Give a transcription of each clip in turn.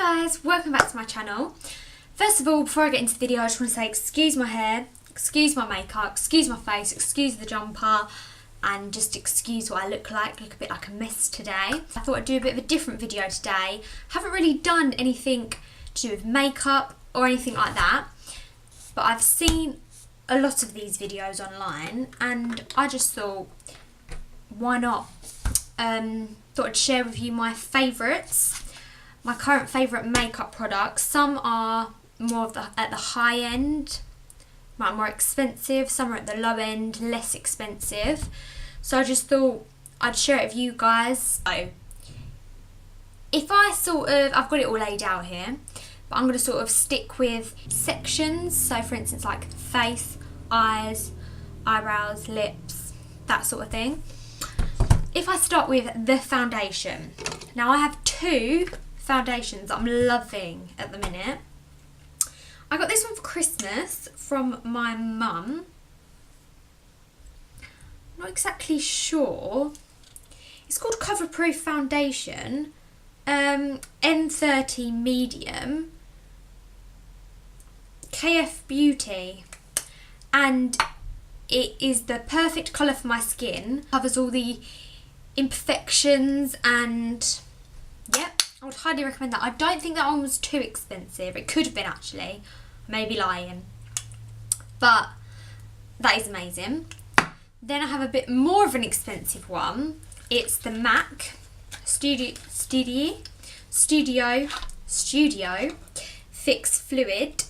guys, welcome back to my channel. First of all, before I get into the video, I just want to say excuse my hair, excuse my makeup, excuse my face, excuse the jumper, and just excuse what I look a bit like a mess today. I thought I'd do a bit of a different video today. Haven't really done anything to do with makeup or anything like that, but I've seen a lot of these videos online and I just thought, why not? Thought I'd share with you my favourites. My current favourite makeup products. Some are more at the high end, more expensive. Some are at the low end, less expensive. So I just thought I'd share it with you guys. So if I've got it all laid out here, but I'm going to sort of stick with sections. So for instance, like face, eyes, eyebrows, lips, that sort of thing. If I start with the foundation. Now I have two foundations that I'm loving at the minute. I got this one for Christmas from my mum. Not exactly sure. It's called Cover Proof Foundation, N30 Medium, KF Beauty, and it is the perfect colour for my skin. Covers all the imperfections and yep. I would highly recommend that. I don't think that one was too expensive. It could have been actually. I may be lying. But that is amazing. Then I have a bit more of an expensive one. It's the MAC Studio Fix Fluid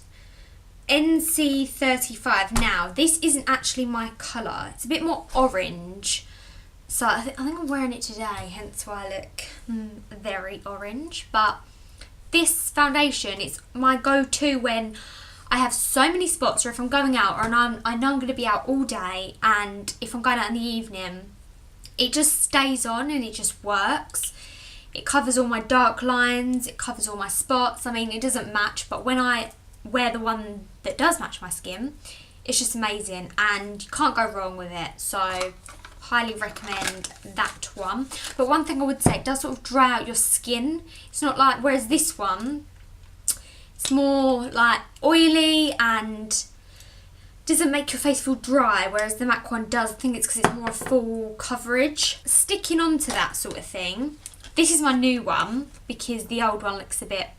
NC35. Now, this isn't actually my colour. It's a bit more orange. So I think I'm wearing it today, hence why I look very orange. But this foundation is my go-to when I have so many spots, or if I'm going out, or I know I'm going to be out all day, and if I'm going out in the evening, it just stays on and it just works. It covers all my dark lines, it covers all my spots. I mean, it doesn't match, but when I wear the one that does match my skin, it's just amazing and you can't go wrong with it. So highly recommend that one. But one thing I would say, it does sort of dry out your skin. It's not like, whereas this one, it's more like oily and doesn't make your face feel dry, whereas the MAC one does. I think it's because it's more full coverage. Sticking on to that sort of thing, this is my new one because the old one looks a bit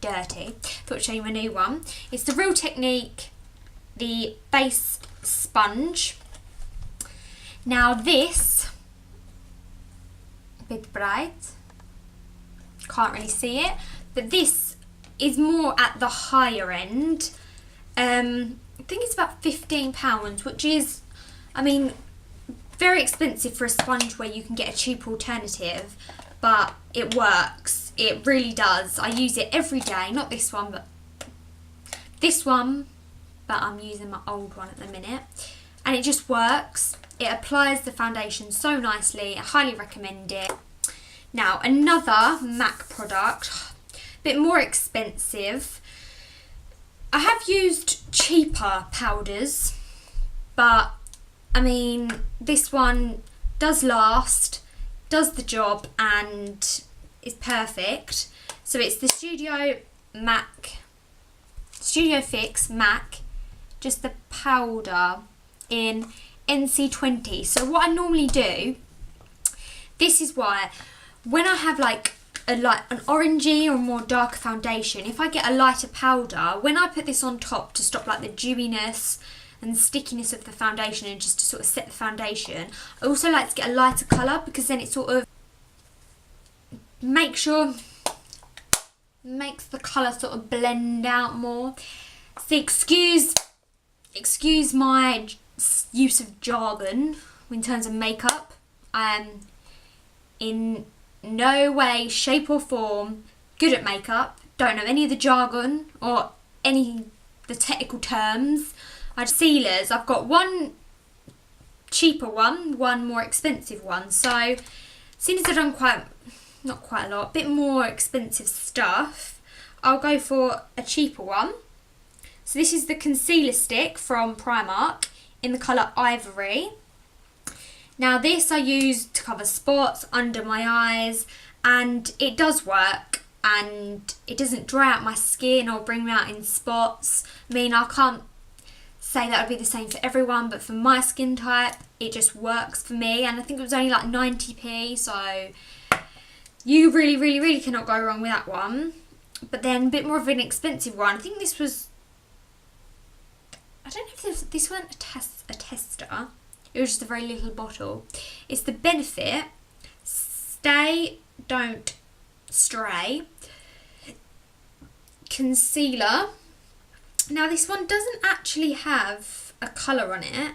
dirty. Thought I'd show you my new one. It's the Real Technique, the Base Sponge. Now this, a bit bright, can't really see it, but this is more at the higher end. I think it's about £15, which is, I mean, very expensive for a sponge where you can get a cheap alternative, but it works, it really does. I use it every day, not this one, but this one, but I'm using my old one at the minute, and it just works. It applies the foundation so nicely. I highly recommend it. Now, another MAC product, a bit more expensive. I have used cheaper powders, but I mean, this one does last, does the job, and is perfect. So it's the Studio Fix MAC, just the powder in NC20. So what I normally do, this is why when I have like an orangey or more darker foundation, if I get a lighter powder, when I put this on top to stop like the dewiness and stickiness of the foundation and just to sort of set the foundation, I also like to get a lighter colour because then it sort of makes the colour sort of blend out more. So excuse my use of jargon in terms of makeup. I'm in no way, shape or form good at makeup. Don't know any of the jargon or any the technical terms. Sealers, I've got one cheaper one more expensive one. So seeing as I've done not quite a lot, a bit more expensive stuff, I'll go for a cheaper one. So this is the concealer stick from Primark in the colour Ivory. Now this I use to cover spots under my eyes and it does work. and it doesn't dry out my skin or bring me out in spots. I mean, I can't say that would be the same for everyone, but for my skin type, it just works for me. And I think it was only like 90p, so you really, really, really cannot go wrong with that one. But then a bit more of an expensive one. I think this was, I don't know if this wasn't a tester. It was just a very little bottle. It's the Benefit Stay Don't Stray Concealer. Now this one doesn't actually have a colour on it,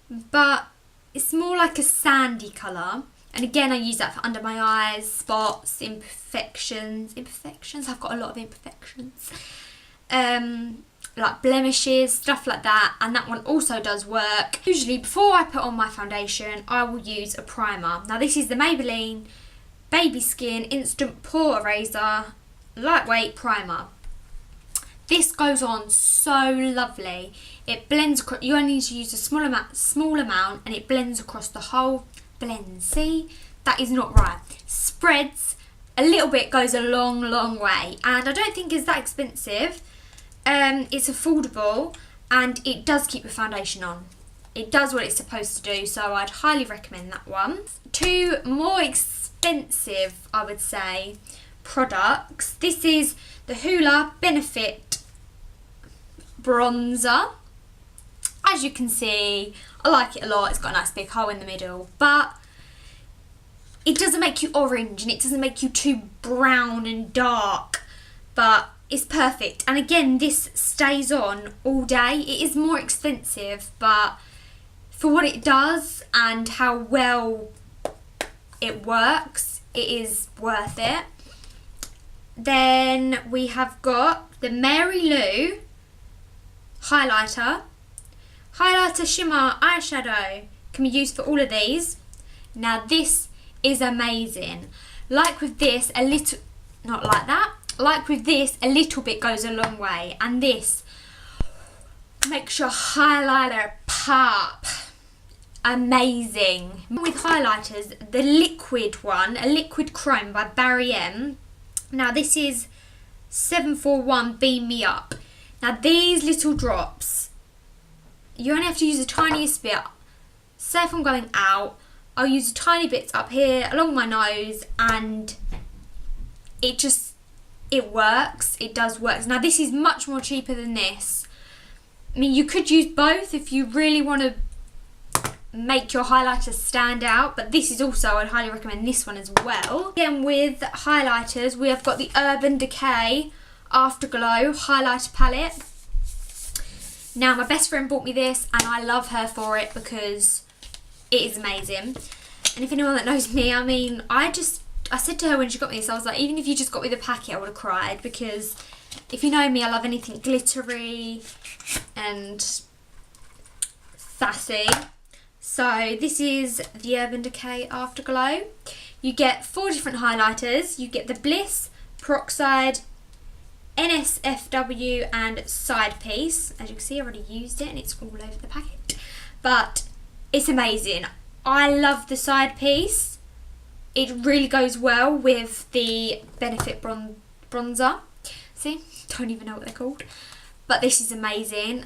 but it's more like a sandy colour. And again, I use that for under my eyes, spots, imperfections. I've got a lot of imperfections. Like blemishes, stuff like that. And that one also does work. Usually before I put on my foundation, I will use a primer. Now this is the Maybelline Baby Skin Instant Pore Eraser Lightweight Primer. This goes on so lovely. It blends across, you only need to use a small amount and it blends across the whole blend. See, that is not right. Spreads a little bit, goes a long, long way. And I don't think it's that expensive. It's affordable and it does keep the foundation on. It does what it's supposed to do, so I'd highly recommend that one. Two more expensive, I would say, products. This is the Hoola Benefit Bronzer. As you can see, I like it a lot. It's got a nice big hole in the middle, but it doesn't make you orange and it doesn't make you too brown and dark, but it's perfect. And again, this stays on all day. It is more expensive, but for what it does and how well it works, it is worth it. Then we have got the Mary Lou highlighter. Highlighter shimmer eyeshadow can be used for all of these. Now this is amazing. Like with this, a little, not like that. Like with this, a little bit goes a long way. And this makes your highlighter pop. Amazing. With highlighters, the liquid one, a liquid chrome by Barry M. Now this is 741 Beam Me Up. Now these little drops, you only have to use the tiniest bit. Say if I'm going out, I'll use tiny bits up here along my nose and it works. It does work. Now this is much more cheaper than this. I mean, you could use both if you really want to make your highlighter stand out, but this is also, I'd highly recommend this one as well. Again, with highlighters, we have got the Urban Decay Afterglow highlighter palette. Now my best friend bought me this and I love her for it because it is amazing. And if anyone that knows me, I mean, I said to her when she got me this, I was like, even if you just got me the packet, I would have cried, because if you know me, I love anything glittery and sassy. So this is the Urban Decay Afterglow. You get 4 different highlighters. You get the Bliss, Peroxide, NSFW and Side Piece. As you can see, I already used it and it's all over the packet. But it's amazing. I love the Side Piece. It really goes well with the Benefit Bronzer. See, don't even know what they're called. But this is amazing.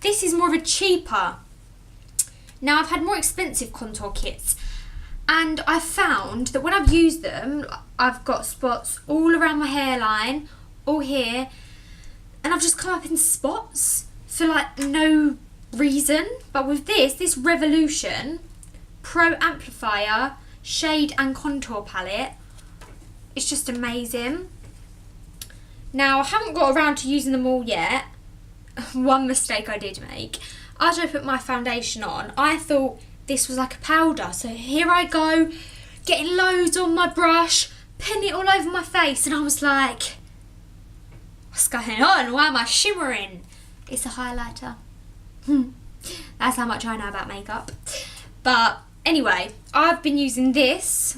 This is more of a cheaper. Now I've had more expensive contour kits and I've found that when I've used them, I've got spots all around my hairline, all here, and I've just come up in spots for like no reason. But with this Revolution Pro Amplifier Shade and Contour Palette, it's just amazing. Now I haven't got around to using them all yet. One mistake I did make. After I put my foundation on, I thought this was like a powder. So here I go, getting loads on my brush, putting it all over my face, and I was like, what's going on? Why am I shimmering? It's a highlighter. That's how much I know about makeup. But anyway, I've been using this,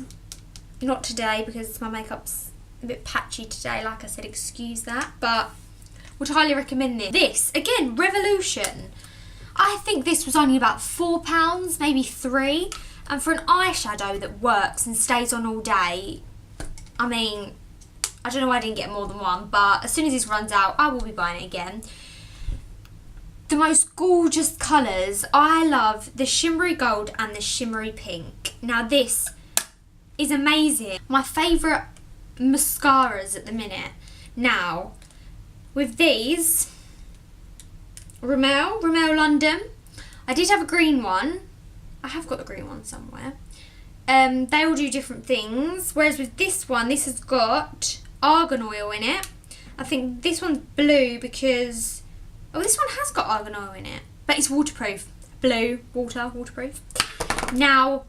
not today because my makeup's a bit patchy today, like I said, excuse that, but would highly recommend this. This, again, Revolution. I think this was only about £4, maybe £3, and for an eyeshadow that works and stays on all day, I mean, I don't know why I didn't get more than one, but as soon as this runs out, I will be buying it again. The most gorgeous colours. I love the shimmery gold and the shimmery pink. Now this is amazing. My favourite mascaras at the minute. Now, with these, Rimmel London. I did have a green one. I have got the green one somewhere. They all do different things. Whereas with this one, this has got argan oil in it. I think this one's blue because... Oh, this one has got argan oil in it. But it's waterproof. Blue, waterproof. Now,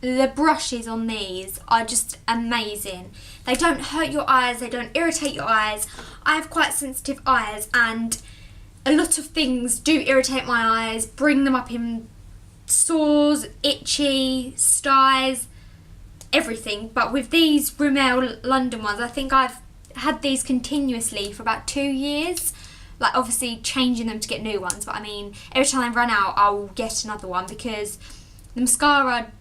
the brushes on these are just amazing. They don't hurt your eyes. They don't irritate your eyes. I have quite sensitive eyes and a lot of things do irritate my eyes, bring them up in sores, itchy, styes, everything. But with these Rimmel London ones, I think I've had these continuously for about 2 years. Like obviously changing them to get new ones, but I mean every time they run out I'll get another one because the mascara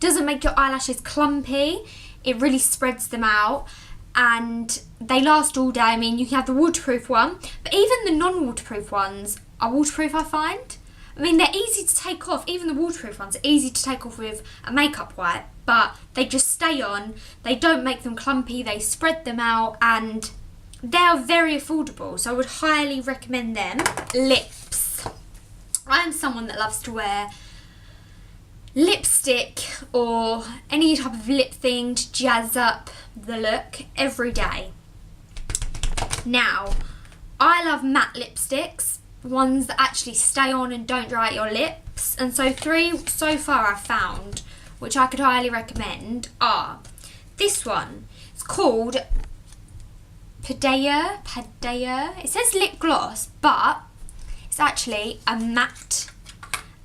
doesn't make your eyelashes clumpy. It really spreads them out and they last all day. I mean you can have the waterproof one, but even the non-waterproof ones are waterproof, I find. I mean they're easy to take off. Even the waterproof ones are easy to take off with a makeup wipe, but they just stay on. They don't make them clumpy. They spread them out and they are very affordable, so I would highly recommend them. Lips. I am someone that loves to wear lipstick or any type of lip thing to jazz up the look every day. Now, I love matte lipsticks, ones that actually stay on and don't dry out your lips. And so 3 so far I've found, which I could highly recommend, are this one. It's called Padea. It says lip gloss, but it's actually a matte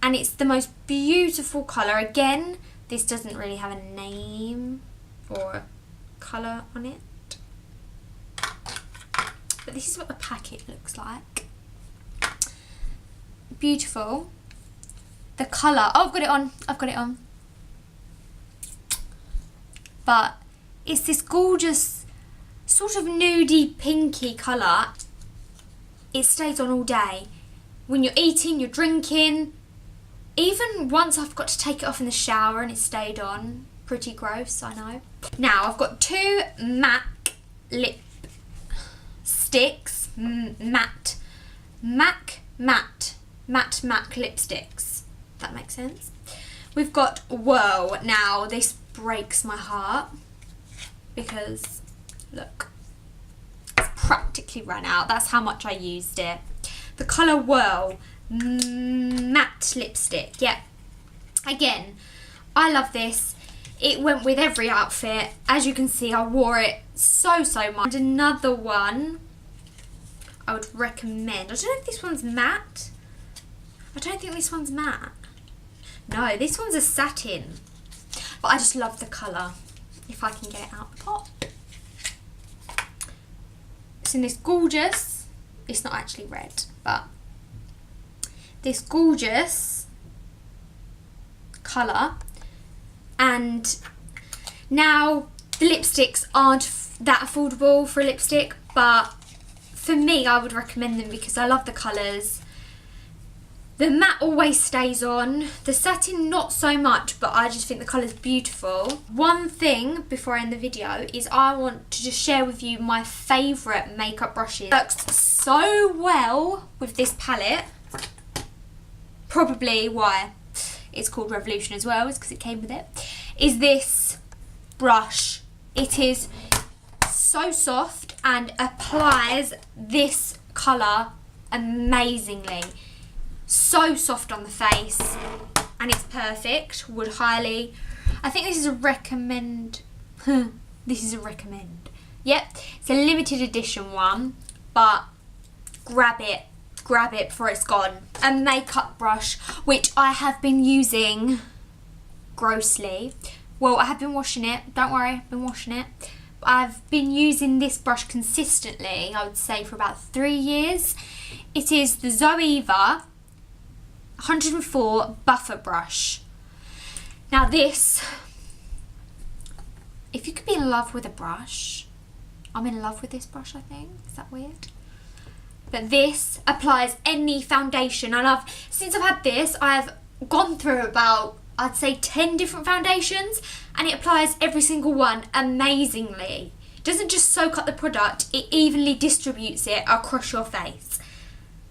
and it's the most beautiful colour. Again, this doesn't really have a name or a colour on it, but this is what the packet looks like. Beautiful. The colour, oh, I've got it on. But it's this gorgeous sort of nudie pinky colour. It stays on all day. When you're eating, you're drinking. Even once I've got to take it off in the shower and it stayed on. Pretty gross, I know. Now I've got 2 MAC lip sticks. Matte lipsticks. If that makes sense. We've got Whirl. Now this breaks my heart because look, it's practically run out. That's how much I used it. The colour Whirl matte lipstick. Yeah, again, I love this. It went with every outfit. As you can see, I wore it so much. And another one I would recommend. I don't know if this one's matte. I don't think this one's matte. No, this one's a satin. But I just love the colour. If I can get it out the pot. It's in this gorgeous, it's not actually red, but this gorgeous colour. And now the lipsticks aren't that affordable for a lipstick, but for me I would recommend them because I love the colours. The matte always stays on, the satin not so much, but I just think the colour's beautiful. One thing before I end the video is I want to just share with you my favourite makeup brushes. It works so well with this palette. Probably why it's called Revolution as well, is because it came with it. Is this brush. It is so soft and applies this colour amazingly. So soft on the face and it's perfect. Would highly, I think this is a recommend. This is a recommend. Yep, it's a limited edition one, but grab it before it's gone. A makeup brush which I have been using grossly. Well, I have been washing it, don't worry, I've been washing it. I've been using this brush consistently, I would say, for about 3 years. It is the Zoeva 104 buffer brush. Now this if you could be in love with a brush, I'm in love with this brush, I think. Is that weird? But this applies any foundation, and since I've had this, I've gone through about, I'd say, 10 different foundations, and it applies every single one amazingly. It doesn't just soak up the product, it evenly distributes it across your face.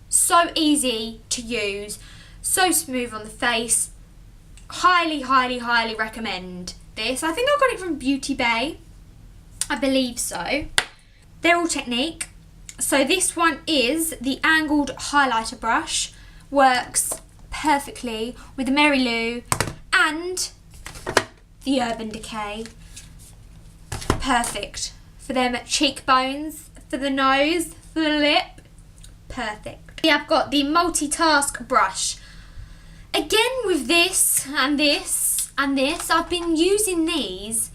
So easy to use, so smooth on the face. Highly, highly, highly recommend this. I think I got it from Beauty Bay. I believe so. They're all Technique. So this one is the angled highlighter brush. Works perfectly with the Mary Lou and the Urban Decay. Perfect for them cheekbones, for the nose, for the lip. Perfect. Yeah, I've got the multitask brush. Again with this and this and this, I've been using these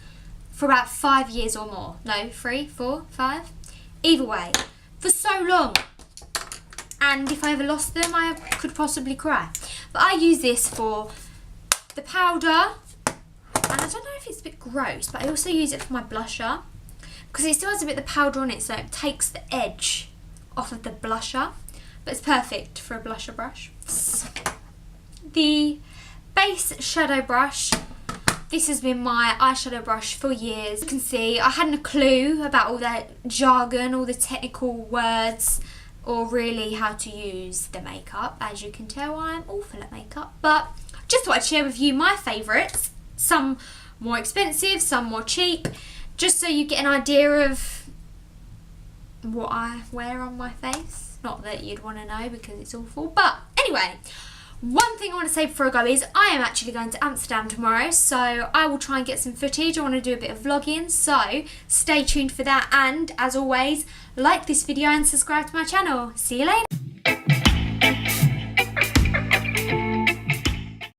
for about 5 years or more. No, 3, 4, 5. Either way, for so long. And if I ever lost them, I could possibly cry. But I use this for the powder. And I don't know if it's a bit gross, but I also use it for my blusher. Because it still has a bit of the powder on it, so it takes the edge off of the blusher. But it's perfect for a blusher brush. The base shadow brush. This has been my eyeshadow brush for years. You can see I hadn't a clue about all that jargon, all the technical words, or really how to use the makeup. As you can tell, I'm awful at makeup. But just thought I'd share with you my favourites. Some more expensive, some more cheap. Just so you get an idea of what I wear on my face. Not that you'd want to know because it's awful. But anyway, one thing I want to say before I go is I am actually going to Amsterdam tomorrow, so I will try and get some footage. I want to do a bit of vlogging, so stay tuned for that. And as always, like this video and subscribe to my channel. See you later.